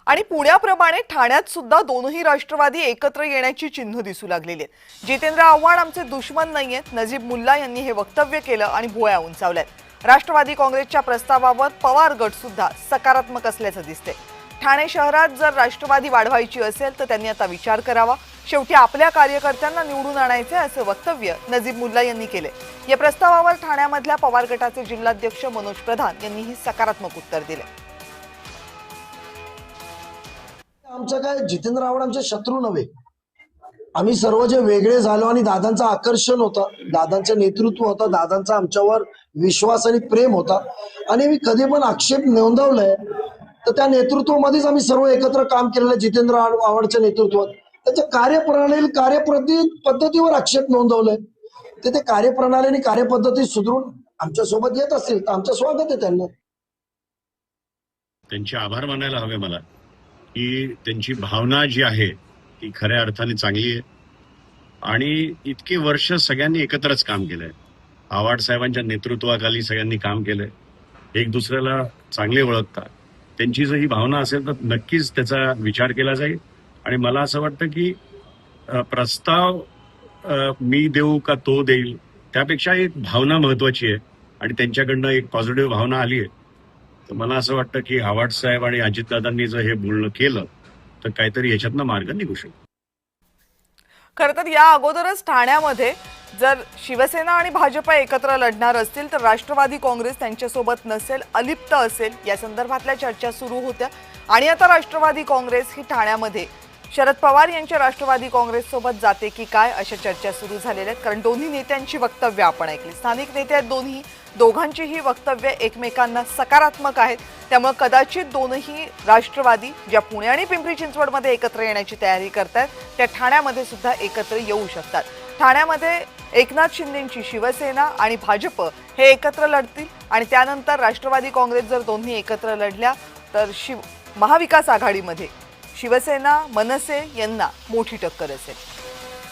आणि पुण्याप्रमाणे ठाण्यात सुद्धा दोनही राष्ट्रवादी एकत्र येण्याची चिन्ह दिसू लागलेली आहेत। जितेंद्र आव्हाड आमचे दुश्मन नाहीयेत, नजीब मुल्ला यांनी हे वक्तव्य केलं आणि भुवया उंचावल्यात। राष्ट्रवादी काँग्रेसच्या प्रस्तावावर पवार गट सुद्धा सकारात्मक असल्याचं दिसते। ठाणे शहरात जर राष्ट्रवादी वाढवायची असेल तर त्यांनी आता विचार करावा। शेवटी आपल्या कार्यकर्त्यांना निवडून आणायचे असे वक्तव्य नजीब मुल्ला यांनी केले। या प्रस्तावावर ठाण्यामधल्या पवार गटाचे जिल्हाध्यक्ष मनोज प्रधान यांनीही सकारात्मक उत्तर दिले। आमचं काय जितेंद्र आव्हाड आमचे शत्रू नव्हे, आम्ही सर्व जे वेगळे झालो आणि दादांचं आकर्षण होतं, दादांचं नेतृत्व होतं, दादांचा आमच्यावर विश्वास आणि प्रेम होता आणि मी कधी पण आक्षेप नोंदवलाय तर त्या नेतृत्वामध्येच आम्ही सर्व एकत्र काम केलेलं। जितेंद्र आव्हाडच्या नेतृत्वात त्याच्या कार्यप्रणाली पद्धतीवर आक्षेप नोंदवलाय, ते कार्यप्रणाली आणि कार्यपद्धती सुधारून आमच्या सोबत येत असतील तर आमचं स्वागत आहे। त्यांना त्यांचे आभार मानायला हवे मला की त्यांची भावना जी आहे ती खऱ्या अर्थाने चांगली आहे आणि इतकी वर्ष सगळ्यांनी एकत्रच काम केलंय। आव्हाड साहेबांच्या नेतृत्वाखाली सगळ्यांनी काम केलंय, एक दुसऱ्याला चांगले ओळखतात। त्यांची जर ही भावना असेल तर नक्कीच त्याचा विचार केला जाईल आणि मला असं वाटतं की प्रस्ताव मी देऊ का तो देईल त्यापेक्षा एक भावना महत्वाची आहे आणि त्यांच्याकडनं एक पॉझिटिव्ह भावना आली आहे। तर मला असं वाटतं की आव्हाड साहेब आणि अजितदादांनी जर हे बोलणं केलं तर काहीतरी याच्यातनं मार्ग निघू शकतो। खरं तर या अगोदरच ठाण्यामध्ये जर शिवसेना आणि भाजप एकत्र लढणार असतील तर राष्ट्रवादी काँग्रेस त्यांच्यासोबत नसेल, अलिप्त असेल या संदर्भातल्या चर्चा सुरू होत्या आणि आता राष्ट्रवादी काँग्रेस ही ठाण्यामध्ये शरद पवार यांच्या राष्ट्रवादी काँग्रेस सोबत जाते की काय अशा चर्चा सुरू झालेल्या आहेत। कारण दोन्ही नेत्यांची वक्तव्य आपण ऐकली, स्थानिक नेते आहेत दोघांचीही वक्तव्य एकमेकांना सकारात्मक आहेत। त्यामुळे कदाचित दोनही राष्ट्रवादी ज्या पुणे आणि पिंपरी चिंचवडमध्ये एकत्र येण्याची तयारी करतात त्या ठाण्यामध्ये सुद्धा एकत्र येऊ शकतात। ठाण्यामध्ये एकनाथ शिंदेंची शिवसेना आणि भाजप हे एकत्र लढतील आणि त्यानंतर राष्ट्रवादी काँग्रेस जर दोन्ही एकत्र लढल्या तर महाविकास आघाडीमध्ये शिवसेना मनसे यांना मोठी टक्कर असेल।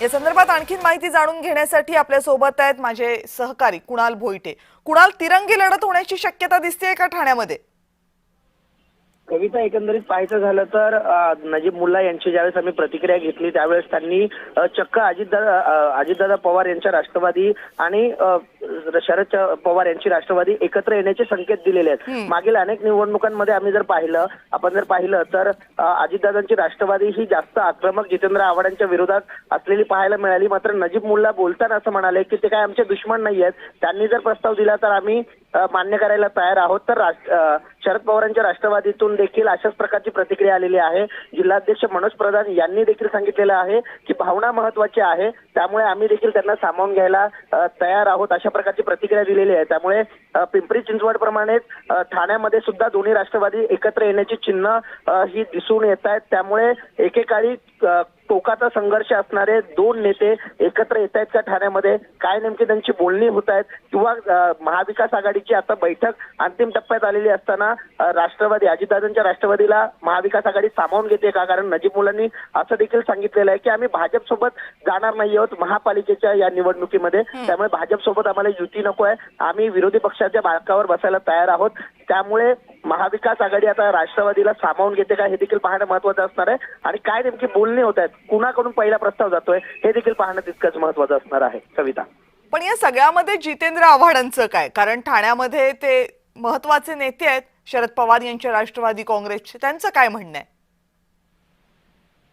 या संदर्भात आणखी माहिती जाणून घेण्यासाठी आपल्या सोबत आहेत माझे सहकारी कुणाल भोईटे। कुणाल, तिरंगी लढत होण्याची शक्यता दिसतेय का ठाण्यामध्ये? कविता, एकंदरीत पाहायचं झालं तर नजीब मुल्ला यांची ज्यावेळेस आम्ही प्रतिक्रिया घेतली त्यावेळेस त्यांनी चक्क अजितदादा पवार यांच्या राष्ट्रवादी आणि शरद पवार यांची राष्ट्रवादी एकत्र येण्याचे संकेत दिलेले आहेत। मागील अनेक निवडणुकांमध्ये आपण जर पाहिलं तर अजितदादांची राष्ट्रवादी ही जास्त आक्रमक जितेंद्र आव्हाडांच्या विरोधात असलेली पाहायला मिळाली। मात्र नजीब मुल्ला बोलताना असं म्हणाले की ते काय आमचे दुश्मन नाही आहेत, त्यांनी जर प्रस्ताव दिला तर आम्ही मान्य करायला तयार आहोत। तर शरद पवारांच्या राष्ट्रवादीतून देखील अशाच प्रकारची प्रतिक्रिया आलेली आहे। जिल्हाध्यक्ष मनोज प्रधान यांनी देखील सांगितलेलं आहे की भावना महत्वाची आहे, त्यामुळे आम्ही देखील त्यांना सामावून घ्यायला तयार आहोत अशा प्रकारची प्रतिक्रिया दिलेली आहे। त्यामुळे पिंपरी चिंचवड प्रमाणेच ठाण्यामध्ये सुद्धा दोन्ही राष्ट्रवादी एकत्र येण्याची चिन्ह ही दिसून येत आहेत। त्यामुळे एकेकाळी टोकाचा संघर्ष असणारे दोन नेते एकत्र येत आहेत का ठाण्यामध्ये, काय नेमकी त्यांची बोलणी होत आहेत किंवा महाविकास आघाडीची आता बैठक अंतिम टप्प्यात आलेली असताना राष्ट्रवादी अजितदादांच्या राष्ट्रवादीला महाविकास आघाडी सामावून घेते का? कारण नजीब मुलांनी असं देखील सांगितलेलं आहे की आम्ही भाजप सोबत जाणार नाही आहोत महापालिकेच्या या निवडणुकीमध्ये, त्यामुळे भाजप सोबत आम्हाला युती नको आहे, आम्ही विरोधी पक्षाच्या बाळकावर बसायला तयार आहोत। त्यामुळे महाविकास आघाडी आता राष्ट्रवादीला सामावून घेते का हे देखील पाहणं महत्वाचं असणार आहे आणि काय नेमकी बोलणी होत आहेत, कुणाकडून पहिला प्रस्ताव जातोय हे देखील पाहणं तितकंच महत्वाचं असणार आहे। कविता, पण या सगळ्यामध्ये जितेंद्र आव्हाडांचं काय? कारण ठाण्यामध्ये ते महत्वाचे नेते आहेत शरद पवार यांच्या राष्ट्रवादी काँग्रेसचे, त्यांचं काय म्हणणं आहे?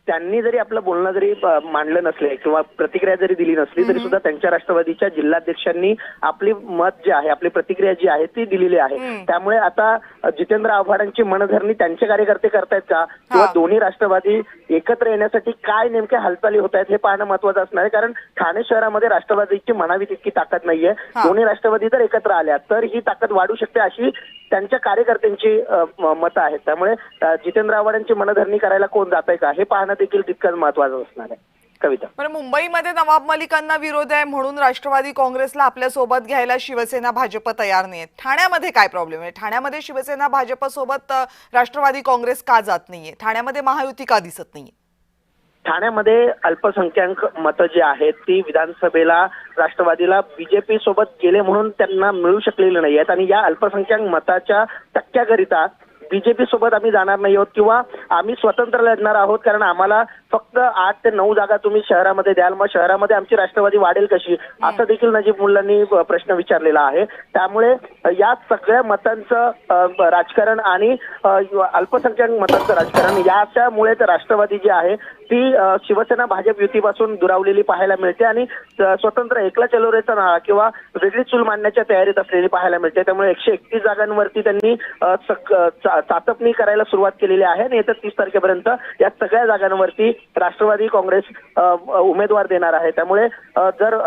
त्यांनी जरी आपलं बोलणं जरी मांडलं नसले किंवा प्रतिक्रिया जरी दिली नसली तरी सुद्धा त्यांच्या राष्ट्रवादीच्या जिल्हाध्यक्षांनी आपली मत जे आहे, आपली प्रतिक्रिया जी आहे ती दिलेली आहे। त्यामुळे आता जितेंद्र आव्हाडांची मनधरणी त्यांचे कार्यकर्ते करतायत का किंवा दोन्ही राष्ट्रवादी एकत्र येण्यासाठी काय नेमक्या हालचाली होत आहेत हे पाहणं महत्वाचं असणार आहे। कारण ठाणे शहरामध्ये राष्ट्रवादीची म्हणावी तितकी ताकद नाहीये, दोन्ही राष्ट्रवादी जर एकत्र आल्या तर ही ताकद वाढू शकते अशी त्यांच्या कार्यकर्त्यांची मतं आहेत। त्यामुळे जितेंद्र आव्हाडांची मनधरणी करायला कोण जात आहे का हे पाहणं देखील तितकंच महत्वाचं असणार आहे। कविता, पण मुंबईमध्ये नवाब मलिकांना विरोध आहे म्हणून राष्ट्रवादी काँग्रेसला आपल्या सोबत घ्यायला शिवसेना भाजप तयार नाहीये। ठाण्यामध्ये काय प्रॉब्लेम आहे? ठाण्यामध्ये शिवसेना भाजप सोबत राष्ट्रवादी काँग्रेस का जात नाहीये? ठाण्यामध्ये महायुती का दिसत नाहीये? ठाण्यामध्ये अल्पसंख्याक मतं जी आहेत ती विधानसभेला राष्ट्रवादीला बीजेपी सोबत गेले म्हणून त्यांना मिळू शकलेली नाही आहेत आणि या अल्पसंख्याक मताच्या टक्क्याकरिता बीजेपी सोबत आम्ही जाणार नाही आहोत किंवा आम्ही स्वतंत्र लढणार आहोत, कारण आम्हाला फक्त 8 ते 9 जागा तुम्ही शहरामध्ये द्याल, मग शहरामध्ये आमची राष्ट्रवादी वाढेल कशी, असं देखील नजीब मुल्लांनी प्रश्न विचारलेला आहे. त्यामुळे या सगळ्या मतांचं राजकारण आणि अल्पसंख्याक मतांचं राजकारण याच्यामुळे राष्ट्रवादी जी आहे ती शिवसेना भाजप युतीपासून दुरावलेली पाहायला मिळते आणि स्वतंत्र एकला चलोरेचा नाळा किंवा वेगळी चूल मांडण्याच्या तयारीत असलेली पाहायला मिळते. त्यामुळे 131 जागांवरती त्यांनी चाचपणी करायला सुरुवात केलेली आहे आणि येत्या 30 तारखेपर्यंत या सगळ्या जागांवरती राष्ट्रवादी काँग्रेस उमेदवार देणार आहे. त्यामुळे जर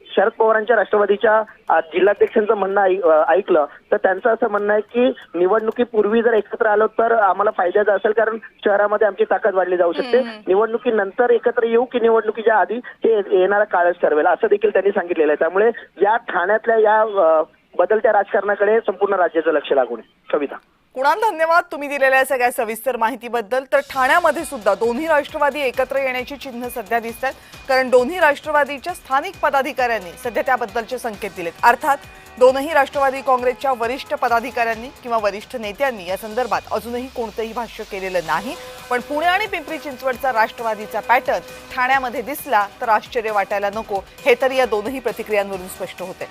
शरद पवारांच्या राष्ट्रवादीच्या जिल्हाध्यक्षांचं म्हणणं ऐकलं तर त्यांचं असं म्हणणं आहे की निवडणुकीपूर्वी जर एकत्र आलो तर आम्हाला फायद्याचं असेल, कारण शहरामध्ये आमची ताकद वाढली जाऊ शकते. निवडणुकीनंतर एकत्र येऊ की निवडणुकीच्या आधी हे येणारा काळच ठरवेल, असं देखील त्यांनी सांगितलेलं आहे. त्यामुळे या ठाण्यातल्या या बदलत्या राजकारणाकडे संपूर्ण राज्याचं लक्ष लागून आहे. कविता. कुणाल, धन्यवाद तुम्ही दिलेल्या सगळ्या सविस्तर माहितीबद्दल. तर ठाण्यामध्ये सुद्धा दोन्ही राष्ट्रवादी एकत्र येण्याची चिन्ह सध्या दिसत आहेत, कारण दोन्ही राष्ट्रवादीच्या स्थानिक पदाधिकाऱ्यांनी सध्या त्याबद्दलचे संकेत दिलेत. अर्थात दोनही राष्ट्रवादी काँग्रेसच्या वरिष्ठ पदाधिकाऱ्यांनी किंवा वरिष्ठ नेत्यांनी या संदर्भात अजूनही कोणतेही भाष्य केलेलं नाही. पण पुणे आणि पिंपरी चिंचवडचा राष्ट्रवादीचा पॅटर्न ठाण्यामध्ये दिसला तर आश्चर्य वाटायला नको, हे तरी या दोनही प्रतिक्रियांवरून स्पष्ट होते.